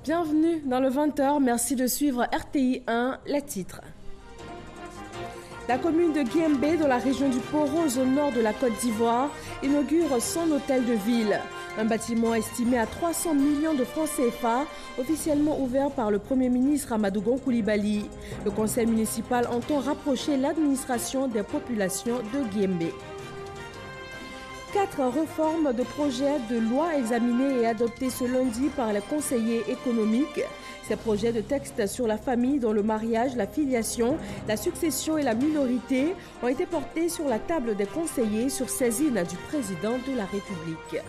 Bienvenue dans le 20h, merci de suivre RTI 1, les titres. La commune de Guimbé, dans la région du Poro, au nord de la Côte d'Ivoire, inaugure son hôtel de ville. Un bâtiment estimé à 300 millions de francs CFA, officiellement ouvert par le Premier ministre Amadou Gon Coulibaly. Le conseil municipal entend rapprocher l'administration des populations de Guimbé. 4 réformes de projets de loi examinés et adoptés ce lundi par les conseillers économiques. Ces projets de texte sur la famille, dont le mariage, la filiation, la succession et la minorité, ont été portés sur la table des conseillers sur saisine du président de la République.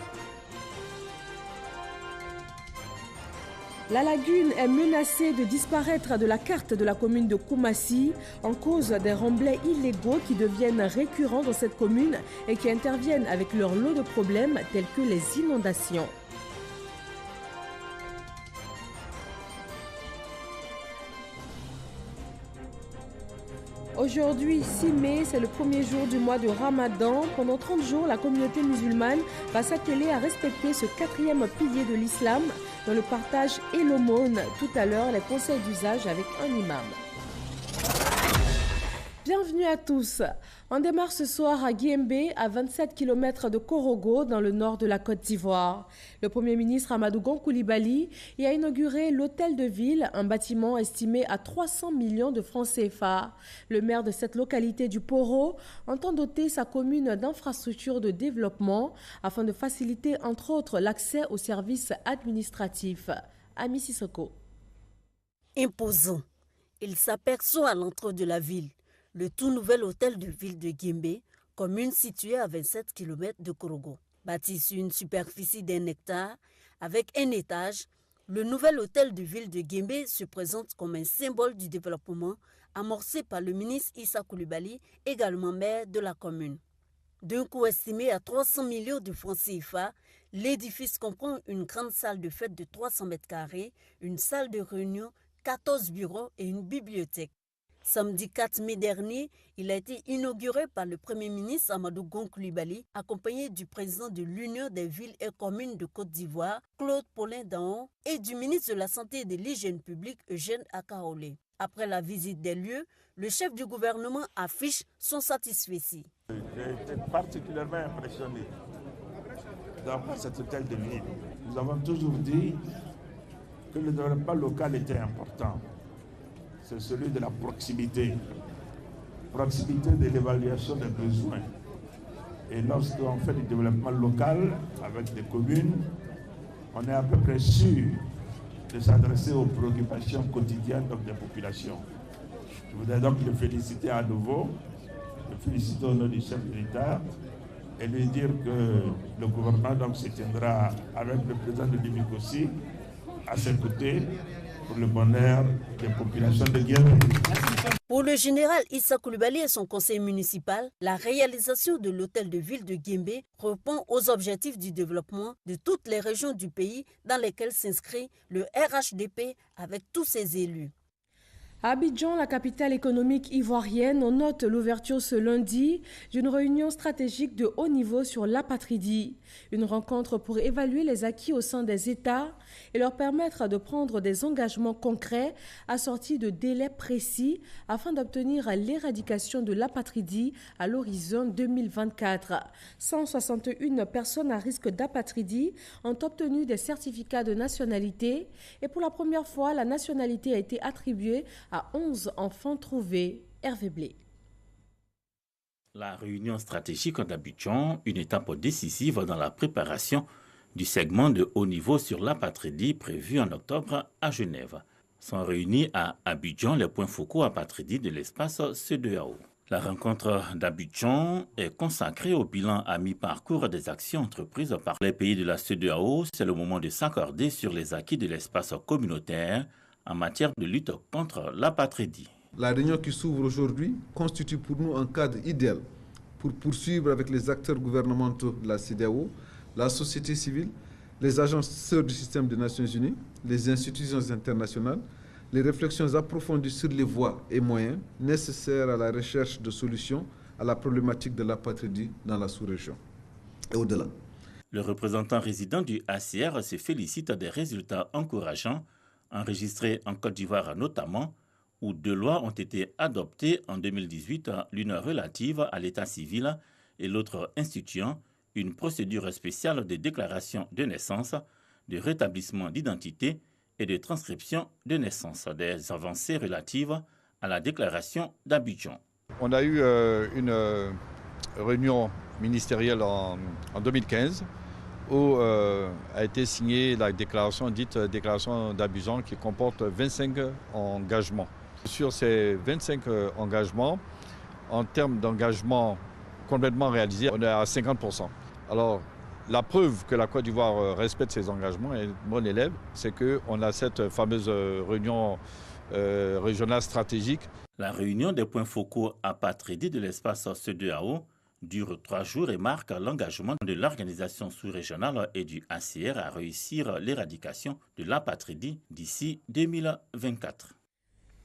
La lagune est menacée de disparaître de la carte de la commune de Koumassi en cause des remblais illégaux qui deviennent récurrents dans cette commune et qui interviennent avec leur lot de problèmes tels que les inondations. Aujourd'hui, 6 mai, c'est le premier jour du mois de Ramadan. Pendant 30 jours, la communauté musulmane va s'atteler à respecter ce 4e pilier de l'islam dans le partage et l'aumône. Tout à l'heure, les conseils d'usage avec un imam. Bienvenue à tous. On démarre ce soir à Guimbé, à 27 km de Korogo, dans le nord de la Côte d'Ivoire. Le Premier ministre Amadou Gon Coulibaly y a inauguré l'hôtel de ville, un bâtiment estimé à 300 millions de francs CFA. Le maire de cette localité du Poro entend doter sa commune d'infrastructures de développement afin de faciliter entre autres l'accès aux services administratifs. Ami Sissoko. Imposant, il s'aperçoit à l'entrée de la ville. Le tout nouvel hôtel de ville de Guimbé, commune située à 27 km de Korogo. Bâti sur une superficie d'1 hectare, avec un étage, le nouvel hôtel de ville de Guimbé se présente comme un symbole du développement amorcé par le ministre Issa Coulibaly, également maire de la commune. D'un coût estimé à 300 millions de francs CFA, l'édifice comprend une grande salle de fête de 300 mètres carrés, une salle de réunion, 14 bureaux et une bibliothèque. Samedi 4 mai dernier, il a été inauguré par le Premier ministre Amadou Gon Coulibaly, accompagné du président de l'Union des villes et communes de Côte d'Ivoire, Claude Paulin Daon, et du ministre de la Santé et de l'Hygiène publique, Eugène Akaolé. Après la visite des lieux, le chef du gouvernement affiche son satisfait. J'ai été particulièrement impressionné d'avoir cet hôtel de ville. Nous avons toujours dit que le développement local était important. C'est celui de la proximité. Proximité de l'évaluation des besoins. Et lorsqu'on fait du développement local avec des communes, on est à peu près sûr de s'adresser aux préoccupations quotidiennes des populations. Je voudrais donc le féliciter à nouveau, le féliciter au nom du chef de l'État et lui dire que le gouvernement donc, se tiendra avec le président de l'UMIC aussi à ses côtés pour le bonheur des populations de Guimbé. Pour le général Issa Coulibaly et son conseil municipal, la réalisation de l'hôtel de ville de Guimbé répond aux objectifs du développement de toutes les régions du pays dans lesquelles s'inscrit le RHDP avec tous ses élus. À Abidjan, la capitale économique ivoirienne, on note l'ouverture ce lundi d'une réunion stratégique de haut niveau sur l'apatridie. Une rencontre pour évaluer les acquis au sein des États et leur permettre de prendre des engagements concrets assortis de délais précis afin d'obtenir l'éradication de l'apatridie à l'horizon 2024. 161 personnes à risque d'apatridie ont obtenu des certificats de nationalité et pour la première fois, la nationalité a été attribuée à 11 enfants trouvés. Hervé Blé. La réunion stratégique d'Abidjan, une étape décisive dans la préparation du segment de haut niveau sur l'apatridie prévu en octobre à Genève. Sont réunis à Abidjan les points focaux apatridie de l'espace CEDEAO. La rencontre d'Abidjan est consacrée au bilan à mi-parcours des actions entreprises par les pays de la CEDEAO. C'est le moment de s'accorder sur les acquis de l'espace communautaire en matière de lutte contre l'apatridie. La réunion qui s'ouvre aujourd'hui constitue pour nous un cadre idéal pour poursuivre avec les acteurs gouvernementaux de la CEDEAO, la société civile, les agences sœurs du système des Nations Unies, les institutions internationales, les réflexions approfondies sur les voies et moyens nécessaires à la recherche de solutions à la problématique de l'apatridie dans la sous-région et au-delà. Le représentant résident du ACR se félicite des résultats encourageants enregistrés en Côte d'Ivoire notamment, où 2 lois ont été adoptées en 2018, l'une relative à l'état civil et l'autre instituant une procédure spéciale de déclaration de naissance, de rétablissement d'identité et de transcription de naissance, des avancées relatives à la déclaration d'Abidjan. On a eu une réunion ministérielle en 2015 où a été signée la déclaration dite déclaration d'Abidjan qui comporte 25 engagements. Sur ces 25 engagements, en termes d'engagement complètement réalisé, on est à 50%. Alors, la preuve que la Côte d'Ivoire respecte ses engagements et bon élève, c'est qu'on a cette fameuse réunion régionale stratégique. La réunion des points focaux apatridés de l'espace CEDEAO dure 3 jours et marque l'engagement de l'organisation sous-régionale et du ACR à réussir l'éradication de l'apatridie d'ici 2024.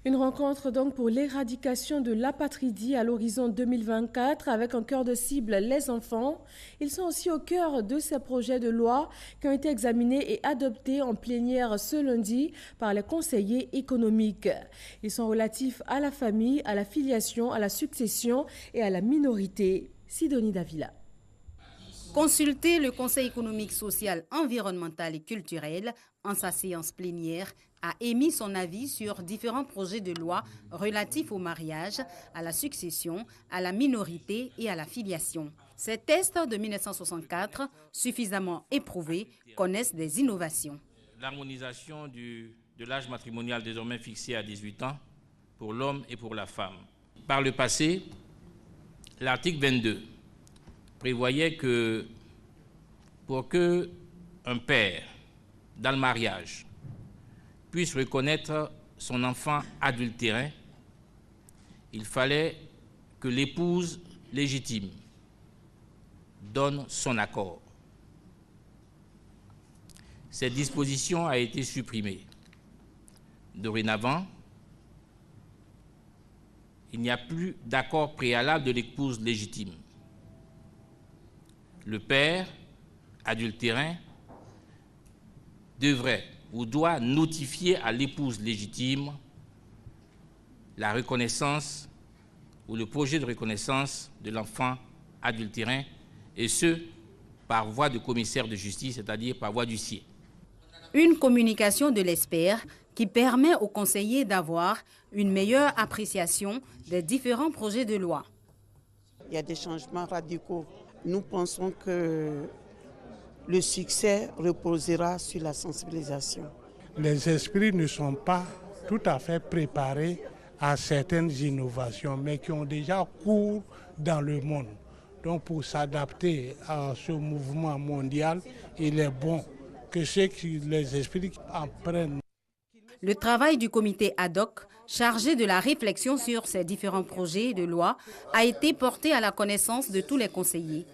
Une rencontre donc pour l'éradication de l'apatridie à l'horizon 2024 avec en cœur de cible les enfants. Ils sont aussi au cœur de ces projets de loi qui ont été examinés et adoptés en plénière ce lundi par les conseillers économiques. Ils sont relatifs à la famille, à la filiation, à la succession et à la minorité. Sidonie Davila. Consulter le Conseil économique, social, environnemental et culturel en sa séance plénière a émis son avis sur différents projets de loi relatifs au mariage, à la succession, à la minorité et à la filiation. Ces tests de 1964, suffisamment éprouvés, connaissent des innovations. L'harmonisation de l'âge matrimonial désormais fixé à 18 ans pour l'homme et pour la femme. Par le passé, l'article 22 prévoyait que pour qu'un père, dans le mariage, puisse reconnaître son enfant adultérin, il fallait que l'épouse légitime donne son accord. Cette disposition a été supprimée. Dorénavant, il n'y a plus d'accord préalable de l'épouse légitime. Le père adultérin devrait ou doit notifier à l'épouse légitime la reconnaissance ou le projet de reconnaissance de l'enfant adultérin, et ce, par voie de commissaire de justice, c'est-à-dire par voie d'huissier. Une communication de l'expert qui permet aux conseillers d'avoir une meilleure appréciation des différents projets de loi. Il y a des changements radicaux. Nous pensons que le succès reposera sur la sensibilisation. Les esprits ne sont pas tout à fait préparés à certaines innovations, mais qui ont déjà cours dans le monde. Donc pour s'adapter à ce mouvement mondial, il est bon que les esprits en prennent. Le travail du comité ad hoc, chargé de la réflexion sur ces différents projets de loi, a été porté à la connaissance de tous les conseillers.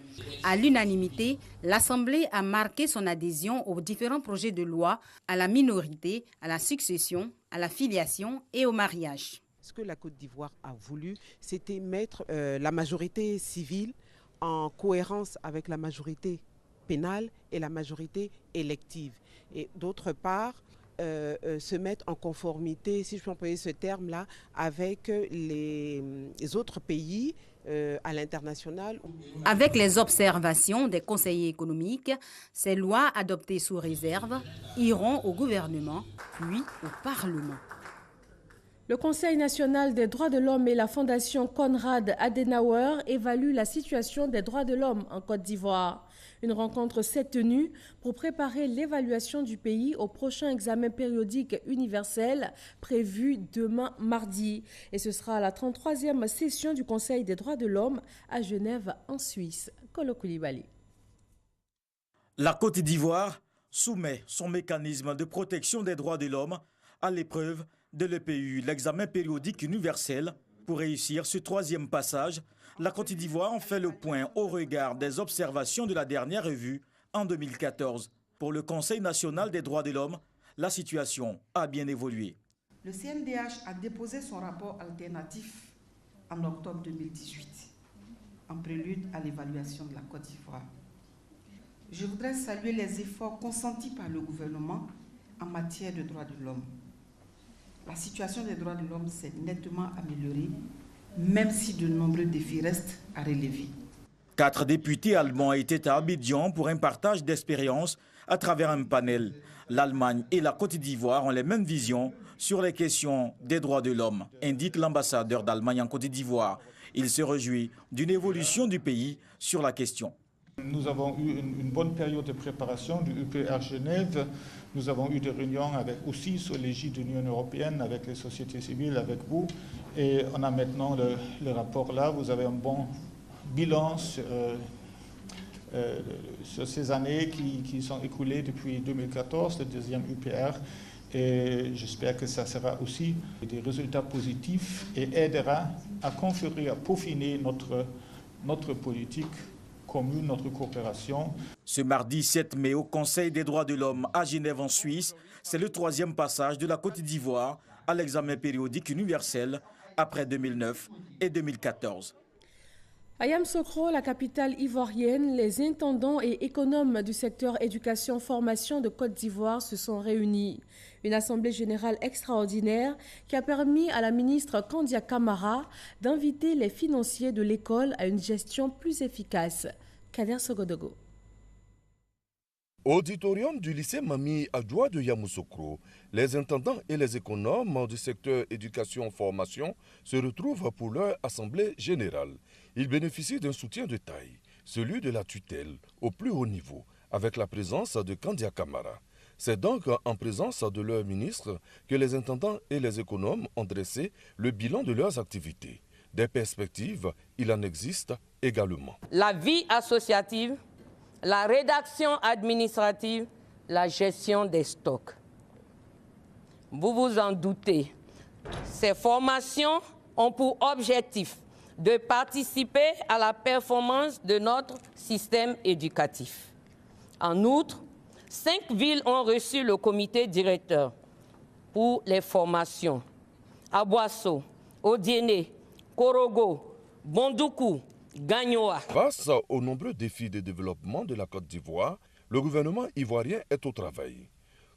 À l'unanimité, l'Assemblée a marqué son adhésion aux différents projets de loi, à la minorité, à la succession, à la filiation et au mariage. Ce que la Côte d'Ivoire a voulu, c'était mettre la majorité civile en cohérence avec la majorité pénale et la majorité élective. Et d'autre part, se mettre en conformité, si je peux employer ce terme-là, avec les autres pays à l'international. Avec les observations des conseillers économiques, ces lois adoptées sous réserve iront au gouvernement, puis au Parlement. Le Conseil national des droits de l'homme et la Fondation Konrad Adenauer évaluent la situation des droits de l'homme en Côte d'Ivoire. Une rencontre s'est tenue pour préparer l'évaluation du pays au prochain examen périodique universel prévu demain mardi. Et ce sera la 33e session du Conseil des droits de l'homme à Genève en Suisse. Kolo Koulibaly. La Côte d'Ivoire soumet son mécanisme de protection des droits de l'homme à l'épreuve de l'EPU, l'examen périodique universel. Pour réussir ce 3e passage, la Côte d'Ivoire en fait le point au regard des observations de la dernière revue en 2014. Pour le Conseil national des droits de l'homme, la situation a bien évolué. Le CNDH a déposé son rapport alternatif en octobre 2018, en prélude à l'évaluation de la Côte d'Ivoire. Je voudrais saluer les efforts consentis par le gouvernement en matière de droits de l'homme. la situation des droits de l'homme s'est nettement améliorée, même si de nombreux défis restent à relever. 4 députés allemands étaient à Abidjan pour un partage d'expériences à travers un panel. L'Allemagne et la Côte d'Ivoire ont les mêmes visions sur les questions des droits de l'homme, indique l'ambassadeur d'Allemagne en Côte d'Ivoire. Il se réjouit d'une évolution du pays sur la question. Nous avons eu une bonne période de préparation du UPR Genève. Nous avons eu des réunions aussi sous l'égide de l'Union européenne, avec les sociétés civiles, avec vous. Et on a maintenant le rapport là. Vous avez un bon bilan sur ces années qui sont écoulées depuis 2014, le deuxième UPR. Et j'espère que ça sera aussi des résultats positifs et aidera à conférer, à peaufiner notre politique commune, notre coopération. Ce mardi 7 mai au Conseil des droits de l'homme à Genève en Suisse, c'est le 3e passage de la Côte d'Ivoire à l'examen périodique universel après 2009 et 2014. À Yamoussoukro, la capitale ivoirienne, les intendants et économes du secteur éducation-formation de Côte d'Ivoire se sont réunis. Une assemblée générale extraordinaire qui a permis à la ministre Kandia Camara d'inviter les financiers de l'école à une gestion plus efficace. Kader Sogodogo. Auditorium du lycée Mami Adjoua de Yamoussoukro, les intendants et les économes du secteur éducation-formation se retrouvent pour leur assemblée générale. Ils bénéficient d'un soutien de taille, celui de la tutelle au plus haut niveau, avec la présence de Kandia Camara. C'est donc en présence de leur ministre que les intendants et les économes ont dressé le bilan de leurs activités. Des perspectives, il en existe également. La vie associative, la rédaction administrative, la gestion des stocks. Vous vous en doutez, ces formations ont pour objectif de participer à la performance de notre système éducatif. En outre, 5 villes ont reçu le comité directeur pour les formations. Aboasso, Odiéné, Korogo, Bondoukou, Gagnoa. Face aux nombreux défis de développement de la Côte d'Ivoire, le gouvernement ivoirien est au travail.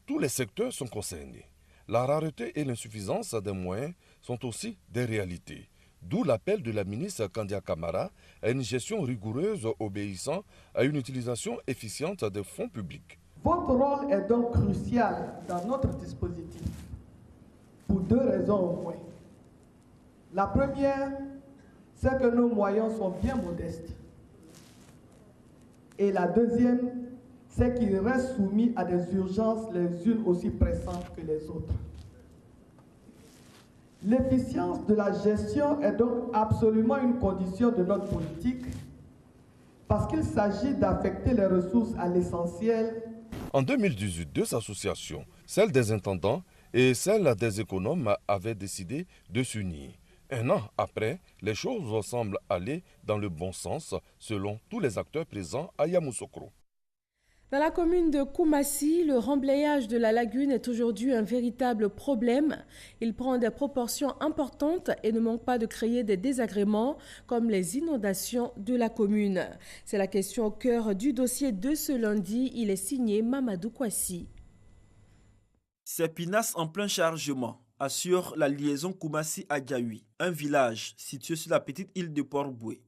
Tous les secteurs sont concernés. La rareté et l'insuffisance des moyens sont aussi des réalités. D'où l'appel de la ministre Kandia Camara à une gestion rigoureuse obéissant à une utilisation efficiente des fonds publics. Votre rôle est donc crucial dans notre dispositif, pour 2 raisons au moins. La première, c'est que nos moyens sont bien modestes. Et la deuxième, c'est qu'ils restent soumis à des urgences les unes aussi pressantes que les autres. L'efficience de la gestion est donc absolument une condition de notre politique parce qu'il s'agit d'affecter les ressources à l'essentiel. En 2018, 2 associations, celle des intendants et celle des économes, avaient décidé de s'unir. Un an après, les choses semblent aller dans le bon sens selon tous les acteurs présents à Yamoussoukro. Dans la commune de Koumassi, le remblayage de la lagune est aujourd'hui un véritable problème. Il prend des proportions importantes et ne manque pas de créer des désagréments comme les inondations de la commune. C'est la question au cœur du dossier de ce lundi. Il est signé Mamadou Kouassi. Ces pinasses en plein chargement assurent la liaison Koumassi-Adjaoui, un village situé sur la petite île de Port-Boué.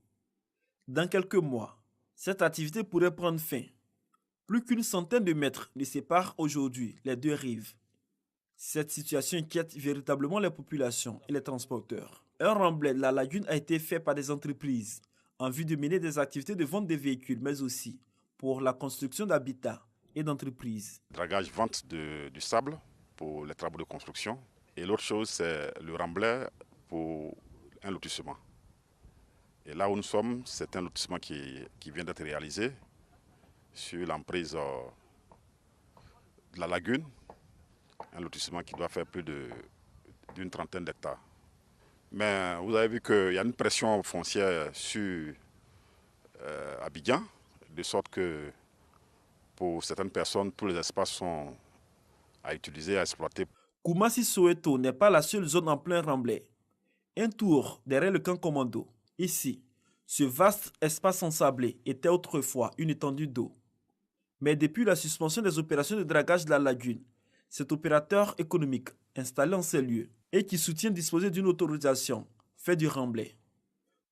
Dans quelques mois, cette activité pourrait prendre fin. Plus qu'une centaine de mètres ne séparent aujourd'hui les 2 rives. Cette situation inquiète véritablement les populations et les transporteurs. Un remblai de la lagune a été fait par des entreprises en vue de mener des activités de vente de véhicules, mais aussi pour la construction d'habitats et d'entreprises. Dragage, vente du sable pour les travaux de construction. Et l'autre chose, c'est le remblai pour un lotissement. Et là où nous sommes, c'est un lotissement qui vient d'être réalisé sur l'emprise de la lagune, un lotissement qui doit faire plus d'une trentaine d'hectares. Mais vous avez vu qu'il y a une pression foncière sur Abidjan, de sorte que pour certaines personnes, tous les espaces sont à utiliser, à exploiter. Koumassi-Soweto n'est pas la seule zone en plein remblai. Un tour derrière le camp commando. Ici, ce vaste espace ensablé était autrefois une étendue d'eau. Mais depuis la suspension des opérations de dragage de la lagune, cet opérateur économique installé en ces lieux et qui soutient disposer d'une autorisation fait du remblai.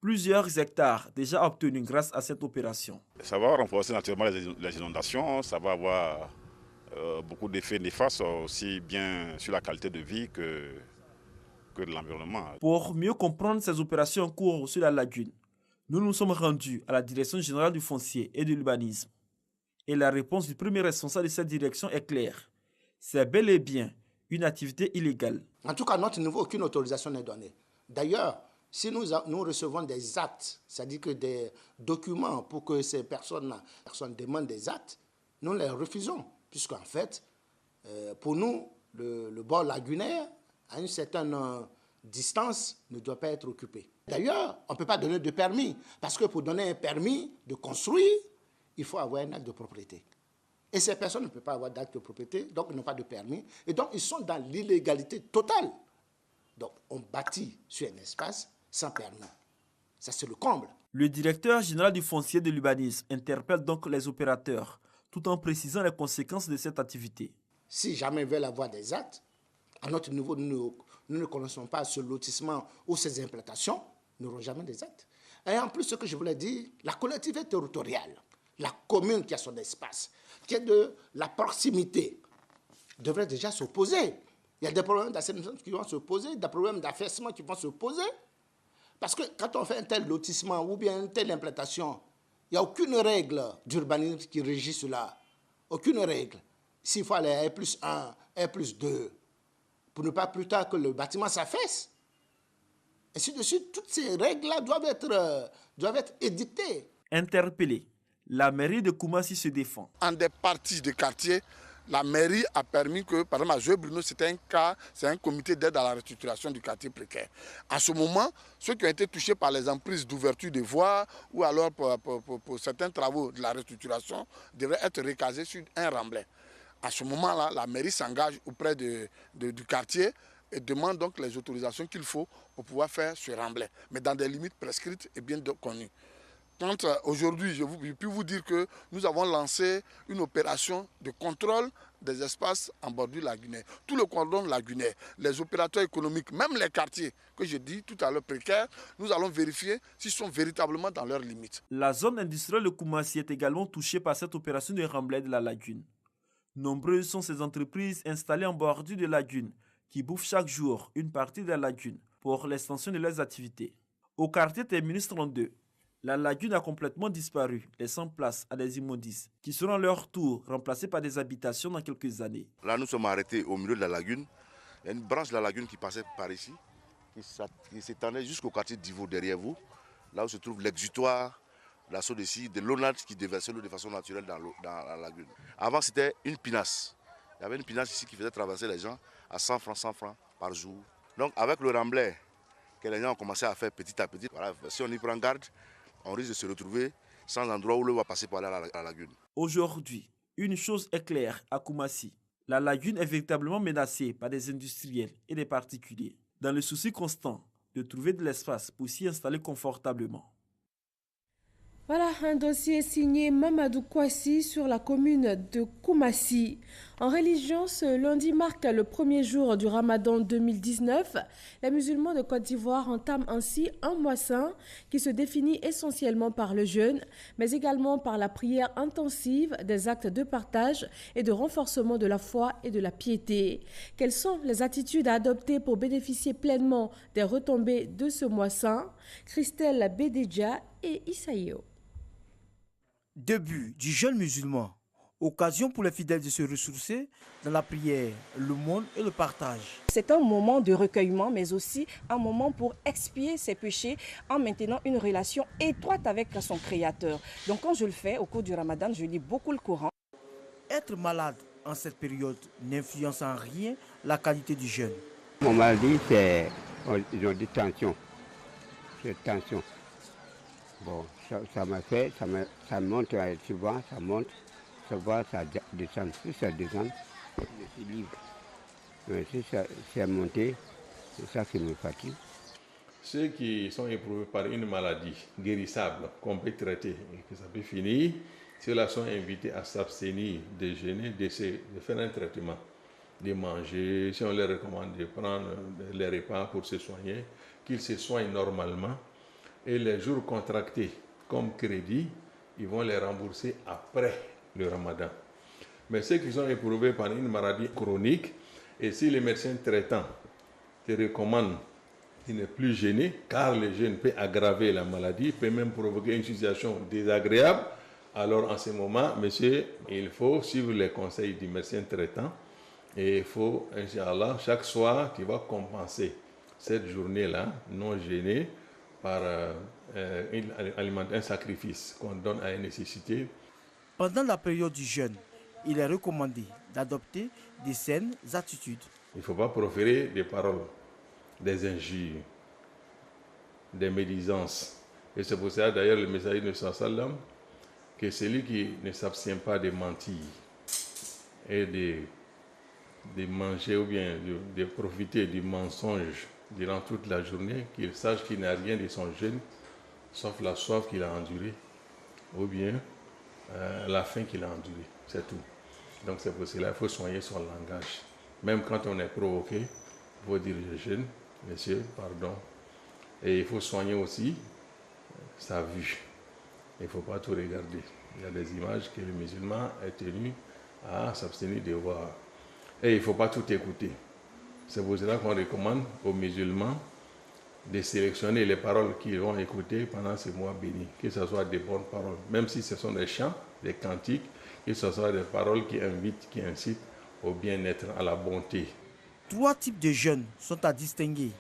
Plusieurs hectares déjà obtenus grâce à cette opération. Ça va renforcer naturellement les inondations, ça va avoir beaucoup d'effets néfastes aussi bien sur la qualité de vie que de l'environnement. Pour mieux comprendre ces opérations en cours sur la lagune, nous nous sommes rendus à la Direction générale du foncier et de l'urbanisme. Et la réponse du premier responsable de cette direction est claire. C'est bel et bien une activité illégale. En tout cas, à notre niveau, aucune autorisation n'est donnée. D'ailleurs, si nous recevons des actes, c'est-à-dire que des documents pour que ces personnes demandent des actes, nous les refusons. Puisqu'en fait, pour nous, le bord lagunaire, à une certaine distance, ne doit pas être occupé. D'ailleurs, on ne peut pas donner de permis, parce que pour donner un permis de construire, il faut avoir un acte de propriété. Et ces personnes ne peuvent pas avoir d'acte de propriété, donc ils n'ont pas de permis. Et donc, ils sont dans l'illégalité totale. Donc, on bâtit sur un espace sans permis. Ça, c'est le comble. Le directeur général du foncier de l'urbanisme interpelle donc les opérateurs, tout en précisant les conséquences de cette activité. Si jamais ils veulent avoir des actes, à notre niveau, nous ne connaissons pas ce lotissement ou ces implantations, nous n'aurons jamais des actes. Et en plus, ce que je voulais dire, la collectivité territoriale, la commune qui a son espace, qui est de la proximité, devrait déjà s'opposer. Il y a des problèmes d'assainissement qui vont se poser, des problèmes d'affaissement qui vont se poser. Parce que quand on fait un tel lotissement ou bien une telle implantation, il n'y a aucune règle d'urbanisme qui régit cela. Aucune règle. S'il faut aller à R+1, R+2, pour ne pas plus tard que le bâtiment s'affaisse. Et ainsi de suite, toutes ces règles-là doivent être édictées. Interpellée, la mairie de Koumassi se défend. En des parties de quartier, la mairie a permis que, par exemple, à Joël Bruno, c'était un cas, c'est un comité d'aide à la restructuration du quartier précaire. À ce moment, ceux qui ont été touchés par les emprises d'ouverture de voies ou alors pour certains travaux de la restructuration devraient être recasés sur un remblai. À ce moment-là, la mairie s'engage auprès du quartier et demande donc les autorisations qu'il faut pour pouvoir faire ce remblai, mais dans des limites prescrites et bien connues. Aujourd'hui, je puis vous dire que nous avons lancé une opération de contrôle des espaces en bordure lagunaire. Tout le cordon lagunaire, les opérateurs économiques, même les quartiers que je dis tout à l'heure précaires, nous allons vérifier s'ils sont véritablement dans leurs limites. La zone industrielle de Koumassi est également touchée par cette opération de remblai de la lagune. Nombreuses sont ces entreprises installées en bordure de lagune qui bouffent chaque jour une partie de la lagune pour l'extension de leurs activités. Au quartier Terminus 32, la lagune a complètement disparu, laissant place à des immondices qui seront à leur tour remplacés par des habitations dans quelques années. Là, nous sommes arrêtés au milieu de la lagune. Il y a une branche de la lagune qui passait par ici, qui s'étendait jusqu'au quartier d'Ivo derrière vous, là où se trouve l'exutoire, la source ici, de l'eau qui déversait l'eau de façon naturelle dans la lagune. Avant, c'était une pinasse. Il y avait une pinasse ici qui faisait traverser les gens à 100 francs par jour. Donc, avec le remblai que les gens ont commencé à faire petit à petit, voilà, si on y prend garde, on risque de se retrouver sans endroit où l'eau va passer par aller à la lagune. Aujourd'hui, une chose est claire à Koumassi. La lagune est véritablement menacée par des industriels et des particuliers, dans le souci constant de trouver de l'espace pour s'y installer confortablement. Voilà un dossier signé Mamadou Kouassi sur la commune de Koumassi. En religion, ce lundi marque le premier jour du Ramadan 2019. Les musulmans de Côte d'Ivoire entament ainsi un mois saint qui se définit essentiellement par le jeûne, mais également par la prière intensive, des actes de partage et de renforcement de la foi et de la piété. Quelles sont les attitudes à adopter pour bénéficier pleinement des retombées de ce mois saint? Christelle Bédéja et Issaïo. Début du jeûne musulman, occasion pour les fidèles de se ressourcer dans la prière, le monde et le partage. C'est un moment de recueillement, mais aussi un moment pour expier ses péchés en maintenant une relation étroite avec son Créateur. Donc quand je le fais au cours du Ramadan, je lis beaucoup le Coran. Être malade en cette période n'influence en rien la qualité du jeûne. Mon maladie, ils ont dit tension. C'est tension. Bon, ça m'a fait, ça monte souvent, ça monte, souvent ça descend, plus ça descend, je suis libre. Mais si ça c'est monté, c'est ça qui me fatigue. Ceux qui sont éprouvés par une maladie guérissable, qu'on peut traiter et que ça peut finir, ceux-là sont invités à s'abstenir, de jeûner, de faire un traitement. de manger, si on leur recommande de prendre les repas pour se soigner, qu'ils se soignent normalement. Et les jours contractés comme crédit, ils vont les rembourser après le ramadan. Mais ceux qui sont éprouvés par une maladie chronique, et si les médecins traitants te recommandent de ne plus jeûner, car le jeûne peut aggraver la maladie, peut même provoquer une situation désagréable, alors en ce moment, monsieur, il faut suivre les conseils du médecin traitant et il faut, Inch'Allah, chaque soir, tu vas compenser cette journée-là, non jeûnée, par un sacrifice qu'on donne à un nécessité. Pendant la période du jeûne, il est recommandé d'adopter des saines attitudes. Il ne faut pas proférer des paroles, des injures, des médisances. Et c'est pour ça d'ailleurs le messager de sallam que celui qui ne s'abstient pas de mentir et de manger ou bien de profiter du mensonge durant toute la journée, qu'il sache qu'il n'a rien de son jeûne, sauf la soif qu'il a endurée, ou bien la faim qu'il a endurée, c'est tout. Donc c'est pour cela qu'il faut soigner son langage. Même quand on est provoqué, il faut dire je jeûne, monsieur, pardon. Et il faut soigner aussi sa vue. Il ne faut pas tout regarder. Il y a des images que le musulman est tenu à s'abstenir de voir. Et il ne faut pas tout écouter. C'est pour cela qu'on recommande aux musulmans de sélectionner les paroles qu'ils vont écouter pendant ce mois béni, que ce soit des bonnes paroles, même si ce sont des chants, des cantiques, que ce soit des paroles qui invitent, qui incitent au bien-être, à la bonté. 3 types de jeûnes sont à distinguer,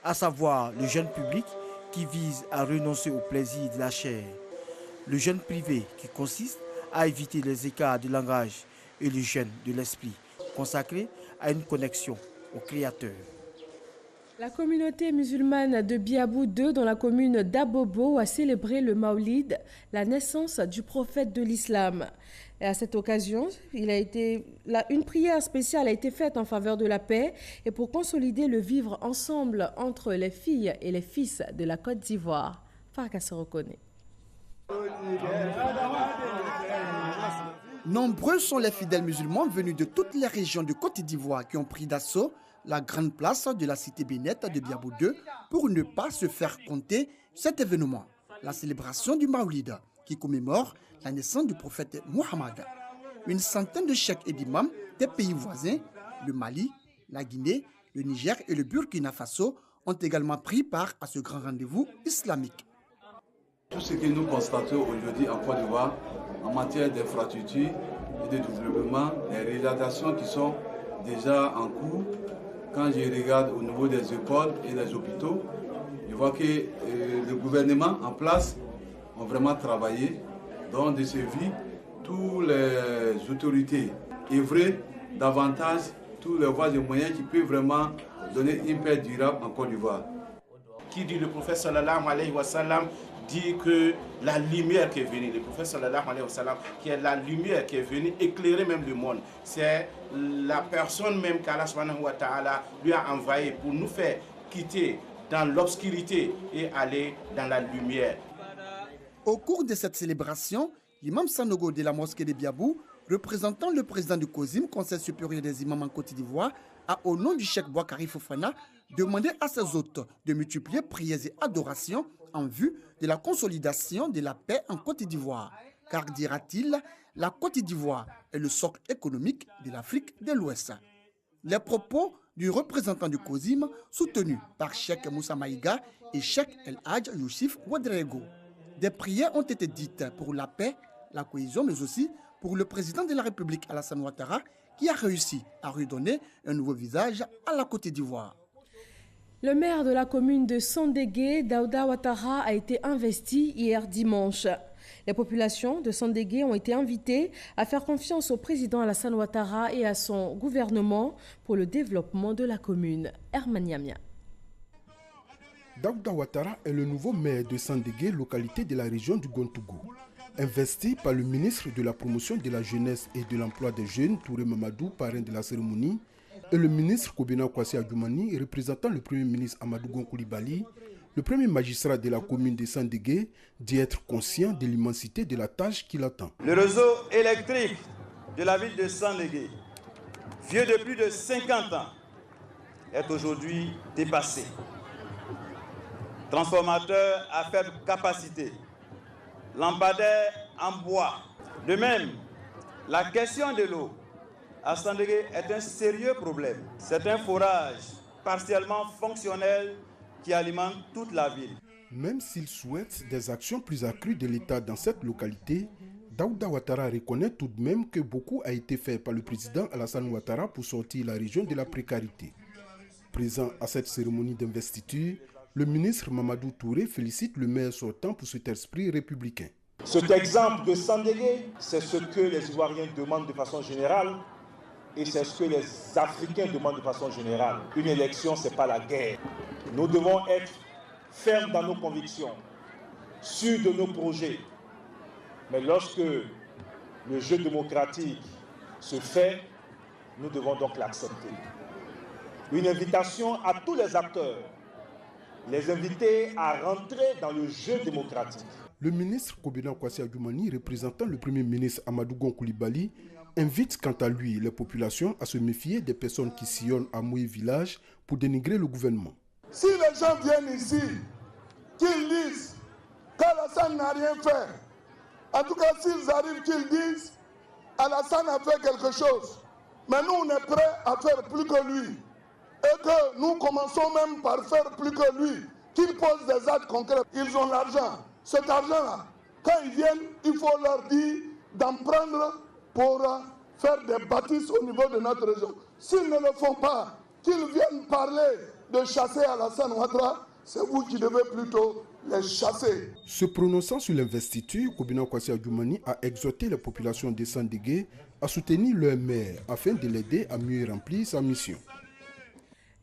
à savoir le jeûne public qui vise à renoncer au plaisir de la chair, le jeûne privé qui consiste à éviter les écarts de langage et le jeûne de l'esprit consacré à une connexion au Créateur. La communauté musulmane de Biabou 2 dans la commune d'Abobo a célébré le Maulid, la naissance du prophète de l'islam. Et à cette occasion, une prière spéciale a été faite en faveur de la paix et pour consolider le vivre ensemble entre les filles et les fils de la Côte d'Ivoire. Farka se reconnaît. Nombreux sont les fidèles musulmans venus de toutes les régions de Côte d'Ivoire qui ont pris d'assaut la grande place de la cité bénite de Biabou 2 pour ne pas se faire compter cet événement, la célébration du Maoulid, qui commémore la naissance du prophète Mohammed. Une centaine de cheikhs et d'imams des pays voisins, le Mali, la Guinée, le Niger et le Burkina Faso, ont également pris part à ce grand rendez-vous islamique. Tout ce que nous constatons aujourd'hui en Côte d'Ivoire en matière d'infrastructure et de développement, les réalisations qui sont déjà en cours, quand je regarde au niveau des écoles et des hôpitaux, je vois que le gouvernement en place ont vraiment travaillé, dans de ce vie, toutes les autorités œuvrer davantage, tous les voies et moyens qui peuvent vraiment donner une paix durable en Côte d'Ivoire. Qui dit le prophète sallallahu alayhi wa sallam dit que la lumière qui est venue, le prophète sallallahu alayhi wa sallam, qui est la lumière qui est venue éclairer même le monde, c'est la personne même qu'Allah subhanahu wa ta'ala lui a envoyé pour nous faire quitter dans l'obscurité et aller dans la lumière. Au cours de cette célébration, l'imam Sanogo de la mosquée de Biabou, représentant le président du COSIM, Conseil supérieur des imams en Côte d'Ivoire, a au nom du cheikh Boakari Fofana demandé à ses hôtes de multiplier prières et adorations en vue de la consolidation de la paix en Côte d'Ivoire. Car, dira-t-il, la Côte d'Ivoire est le socle économique de l'Afrique de l'Ouest. Les propos du représentant du COSIM, soutenu par Cheikh Moussa Maïga et Cheikh El Hadj Youssif Ouedraogo. Des prières ont été dites pour la paix, la cohésion, mais aussi pour le président de la République, Alassane Ouattara, qui a réussi à redonner un nouveau visage à la Côte d'Ivoire. Le maire de la commune de Sandégué, Daouda Ouattara, a été investi hier dimanche. Les populations de Sandégué ont été invitées à faire confiance au président Alassane Ouattara et à son gouvernement pour le développement de la commune. Herman Yamia. Daouda Ouattara est le nouveau maire de Sandégué, localité de la région du Gontougou. Investi par le ministre de la Promotion de la Jeunesse et de l'Emploi des Jeunes, Touré Mamadou, parrain de la cérémonie, et le ministre Kobina Kwasi Adjoumani, représentant le premier ministre Amadou Gon Coulibaly, le premier magistrat de la commune de Sandégué dit être conscient de l'immensité de la tâche qui l'attend. Le réseau électrique de la ville de Sandégué vieux de plus de 50 ans, est aujourd'hui dépassé. Transformateur à faible capacité, lampadaire en bois. De même, la question de l'eau à Sandégué est un sérieux problème. C'est un forage partiellement fonctionnel qui alimente toute la ville. Même s'il souhaite des actions plus accrues de l'État dans cette localité, Daouda Ouattara reconnaît tout de même que beaucoup a été fait par le président Alassane Ouattara pour sortir la région de la précarité. Présent à cette cérémonie d'investiture, le ministre Mamadou Touré félicite le maire sortant pour cet esprit républicain. Cet exemple de Sandégué, c'est ce que les Ivoiriens demandent de façon générale et c'est ce que les Africains demandent de façon générale. Une élection, ce n'est pas la guerre. Nous devons être fermes dans nos convictions, sûrs de nos projets. Mais lorsque le jeu démocratique se fait, nous devons donc l'accepter. Une invitation à tous les acteurs, les inviter à rentrer dans le jeu démocratique. Le ministre Kobena Kwasi Adjoumani, représentant le premier ministre Amadou Gon Coulibaly, invite quant à lui les populations à se méfier des personnes qui sillonnent à Moué Village pour dénigrer le gouvernement. Si les gens viennent ici, qu'ils disent qu'Alassane n'a rien fait, en tout cas s'ils arrivent qu'ils disent Alassane a fait quelque chose, mais nous on est prêts à faire plus que lui, et que nous commençons même par faire plus que lui, qu'ils posent des actes concrets. Ils ont l'argent. Cet argent-là, quand ils viennent, il faut leur dire d'en prendre pour faire des bâtisses au niveau de notre région. S'ils ne le font pas, qu'ils viennent parler de chasser Alassane Ouattara, c'est vous qui devez plutôt les chasser. Se prononçant sur l'investiture, Kobena Kwasi Adjoumani a exhorté la population de Sandégué à soutenir leur maire afin de l'aider à mieux remplir sa mission.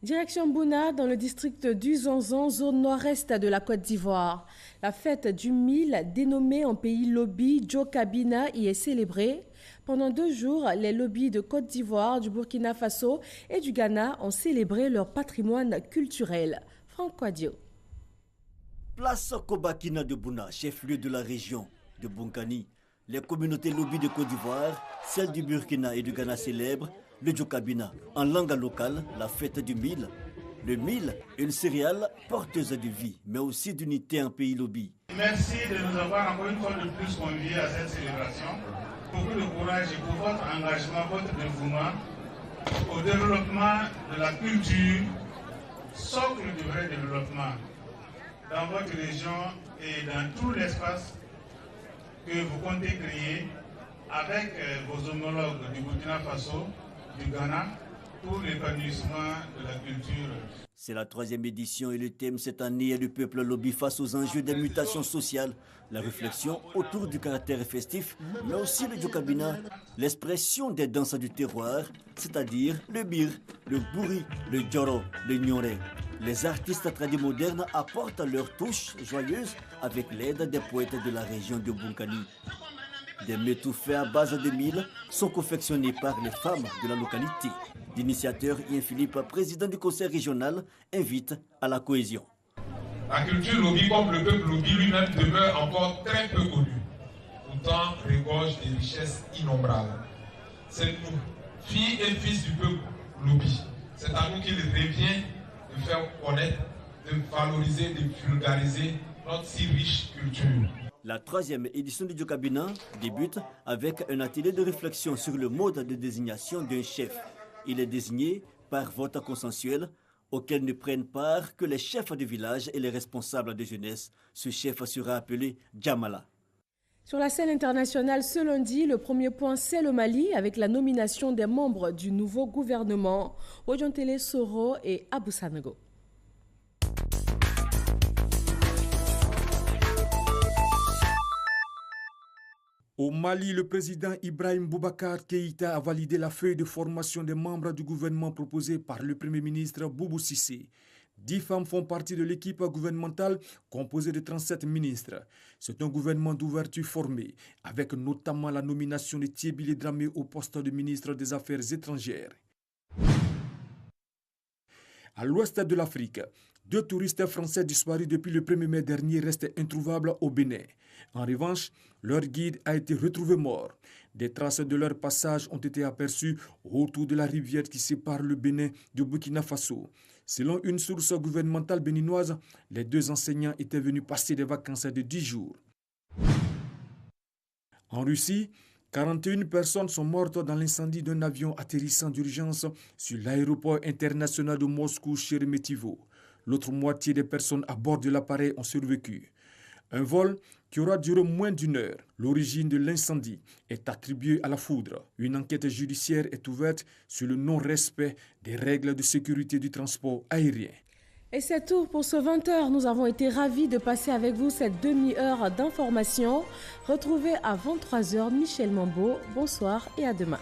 Direction Bouna, dans le district du Zanzan, zone nord-est de la Côte d'Ivoire. La fête du Mil, dénommée en pays lobby Djokabina, y est célébrée. Pendant 2 jours, les lobbies de Côte d'Ivoire, du Burkina Faso et du Ghana ont célébré leur patrimoine culturel. Franck Quadio. Place Kobakina de Bouna, chef-lieu de la région de Bonkani. Les communautés lobby de Côte d'Ivoire, celles du Burkina et du Ghana célèbrent le Djokabina, en langue locale, la fête du Mil. Le Mil est une céréale porteuse de vie, mais aussi d'unité en pays lobby. Merci de nous avoir encore une fois de plus conviés à cette célébration. Beaucoup de courage et pour votre engagement, votre dévouement au développement de la culture, socle du vrai développement dans votre région et dans tout l'espace que vous comptez créer avec vos homologues du Burkina Faso, du Ghana, pour l'épanouissement de la culture. C'est la 3e édition et le thème cette année est le peuple lobby face aux enjeux des mutations sociales. La réflexion autour du caractère festif, mais aussi le Djokabina, l'expression des danses du terroir, c'est-à-dire le bir, le bourri, le djoro, le gnoré. Les artistes tradis modernes apportent leur touche joyeuse avec l'aide des poètes de la région de Bonkani. Des métouffés à base de mil sont confectionnés par les femmes de la localité. L'initiateur Ian Philippe, président du conseil régional, invite à la cohésion. La culture lobby, comme le peuple lobby lui-même, demeure encore très peu connue. Pourtant, regorge des richesses innombrables. C'est nous, filles et fils du peuple lobby. C'est à nous qu'il revient de faire connaître, de valoriser, de vulgariser notre si riche culture. La 3e édition du Djokabina débute avec un atelier de réflexion sur le mode de désignation d'un chef. Il est désigné par vote consensuel auquel ne prennent part que les chefs de village et les responsables de jeunesse. Ce chef sera appelé Djamala. Sur la scène internationale, ce lundi, le premier point, c'est le Mali avec la nomination des membres du nouveau gouvernement, Ojontele Soro et Abou Sanogo. Au Mali, le président Ibrahim Boubacar Keïta a validé la feuille de formation des membres du gouvernement proposée par le Premier ministre Boubou Cissé. 10 femmes font partie de l'équipe gouvernementale composée de 37 ministres. C'est un gouvernement d'ouverture formé, avec notamment la nomination de Thiébile Dramé au poste de ministre des Affaires étrangères. À l'ouest de l'Afrique, 2 touristes français disparus depuis le 1er mai dernier restent introuvables au Bénin. En revanche, leur guide a été retrouvé mort. Des traces de leur passage ont été aperçues autour de la rivière qui sépare le Bénin du Burkina Faso. Selon une source gouvernementale béninoise, les 2 enseignants étaient venus passer des vacances de 10 jours. En Russie, 41 personnes sont mortes dans l'incendie d'un avion atterrissant d'urgence sur l'aéroport international de Moscou-Sheremetyevo. L'autre moitié des personnes à bord de l'appareil ont survécu. Un vol qui aura duré moins d'1 heure. L'origine de l'incendie est attribuée à la foudre. Une enquête judiciaire est ouverte sur le non-respect des règles de sécurité du transport aérien. Et c'est tout pour ce 20h. Nous avons été ravis de passer avec vous cette demi-heure d'information. Retrouvez à 23h Michel Mambo. Bonsoir et à demain.